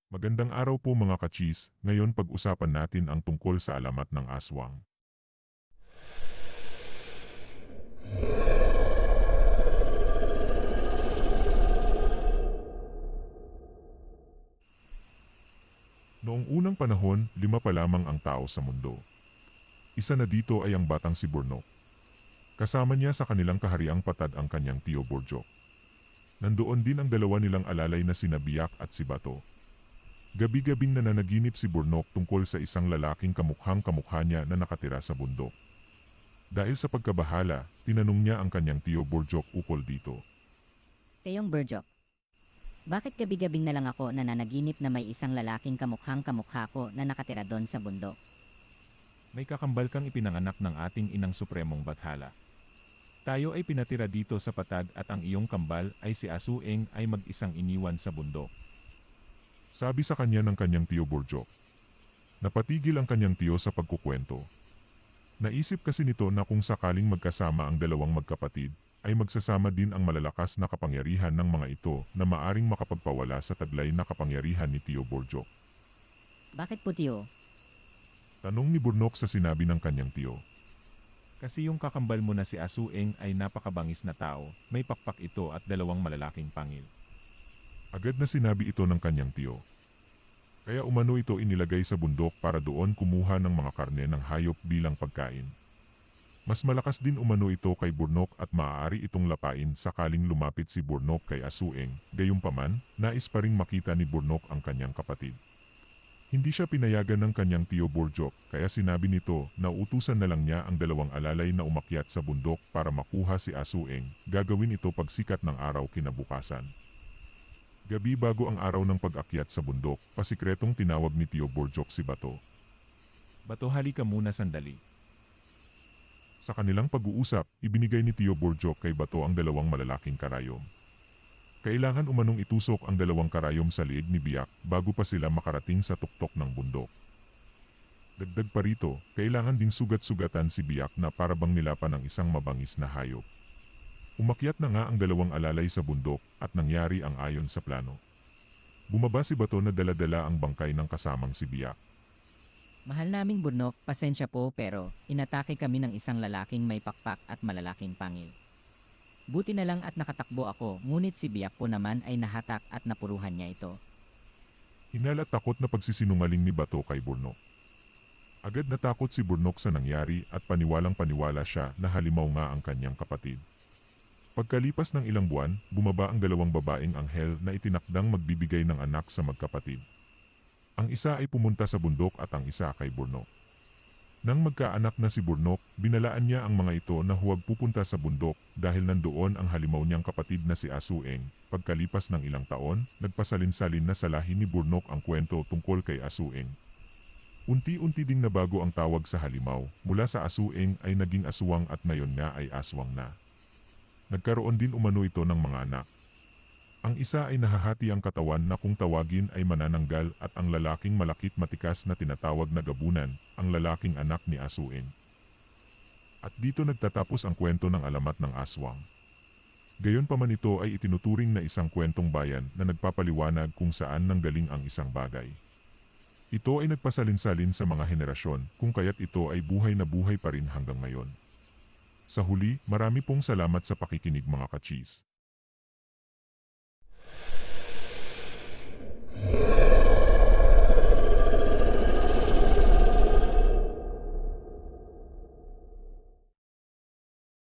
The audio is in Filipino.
Magandang araw po mga kachis, ngayon pag-usapan natin ang tungkol sa alamat ng aswang. Noong unang panahon, 5 pa lamang ang tao sa mundo. Isa na dito ay ang batang si Burnok. Kasama niya sa kanilang kahariang patad ang kanyang tiyo Borjok. Nandoon din ang dalawa nilang alalay na sina Biak at si Bato. Gabi-gabing nananaginip si Burnok tungkol sa isang lalaking kamukhang kamukha niya na nakatira sa bundok. Dahil sa pagkabahala, tinanong niya ang kanyang tiyo Borjok ukol dito. Kayong Burjok, bakit gabi-gabing na lang ako nananaginip na may isang lalaking kamukhang kamukha ko na nakatira doon sa bundok? May kakambal kang ipinanganak ng ating inang supremong bathala. Tayo ay pinatira dito sa patag at ang iyong kambal ay si Asueng ay mag-isang iniwan sa bundok. Sabi sa kanya ng kanyang tiyo Borjok. Napatigil ang kanyang tiyo sa pagkukwento. Naisip kasi nito na kung sakaling magkasama ang dalawang magkapatid, ay magsasama din ang malalakas na kapangyarihan ng mga ito na maaring makapagpawala sa taglay na kapangyarihan ni Tiyo Borjok. Bakit po tiyo? Tanong ni Burnok sa sinabi ng kanyang tiyo. Kasi yung kakambal mo na si Asueng ay napakabangis na tao, may pakpak ito at dalawang malalaking pangil. Agad na sinabi ito ng kanyang tiyo. Kaya umano ito inilagay sa bundok para doon kumuha ng mga karne ng hayop bilang pagkain. Mas malakas din umano ito kay Burnok at maaari itong lapain sakaling lumapit si Burnok kay Asueng, gayunpaman, nais pa ring makita ni Burnok ang kanyang kapatid. Hindi siya pinayagan ng kanyang tiyo Borjok, kaya sinabi nito na utusan na lang niya ang dalawang alalay na umakyat sa bundok para makuha si Asueng, gagawin ito pagsikat ng araw kinabukasan. Gabi bago ang araw ng pag-akyat sa bundok, pasikretong tinawag ni Tiyo Borjok si Bato. Bato, halika muna sandali. Sa kanilang pag-uusap, ibinigay ni Tiyo Borjok kay Bato ang dalawang malalaking karayom. Kailangan umanong itusok ang dalawang karayom sa liig ni Biak bago pa sila makarating sa tuktok ng bundok. Dagdag pa rito, kailangan ding sugat-sugatan si Biak na parabang nilapan ng isang mabangis na hayop. Umakyat na nga ang dalawang alalay sa bundok at nangyari ang ayon sa plano. Bumaba si Bato na dala-dala ang bangkay ng kasamang si Biak. Mahal naming Burnok, pasensya po pero inatake kami ng isang lalaking may pakpak at malalaking pangil. Buti na lang at nakatakbo ako, ngunit si Biak po naman ay nahatak at napuruhan niya ito. Hinal at takot na pagsisinungaling ni Bato kay Burnok. Agad natakot si Burnok sa nangyari at paniwalang paniwala siya na halimaw nga ang kanyang kapatid. Pagkalipas ng ilang buwan, bumaba ang dalawang babaeng anghel na itinakdang magbibigay ng anak sa magkapatid. Ang isa ay pumunta sa bundok at ang isa kay Burnok. Nang magkaanak na si Burnok, binalaan niya ang mga ito na huwag pupunta sa bundok dahil nandoon ang halimaw niyang kapatid na si Asueng. Pagkalipas ng ilang taon, nagpasalin-salin na sa lahi ni Burnok ang kwento tungkol kay Asueng. Unti-unti ding nabago ang tawag sa halimaw, mula sa Asueng ay naging aswang at ngayon nga ay aswang na. Nagkaroon din umano ito ng mga anak. Ang isa ay nahahati ang katawan na kung tawagin ay manananggal at ang lalaking malakit matikas na tinatawag na gabunan, ang lalaking anak ni Asueng. At dito nagtatapos ang kwento ng alamat ng aswang. Gayon pa man ito ay itinuturing na isang kwentong bayan na nagpapaliwanag kung saan nanggaling ang isang bagay. Ito ay nagpasalin-salin sa mga henerasyon kung kaya't ito ay buhay na buhay pa rin hanggang ngayon. Sa huli, marami pong salamat sa pakikinig mga kachis.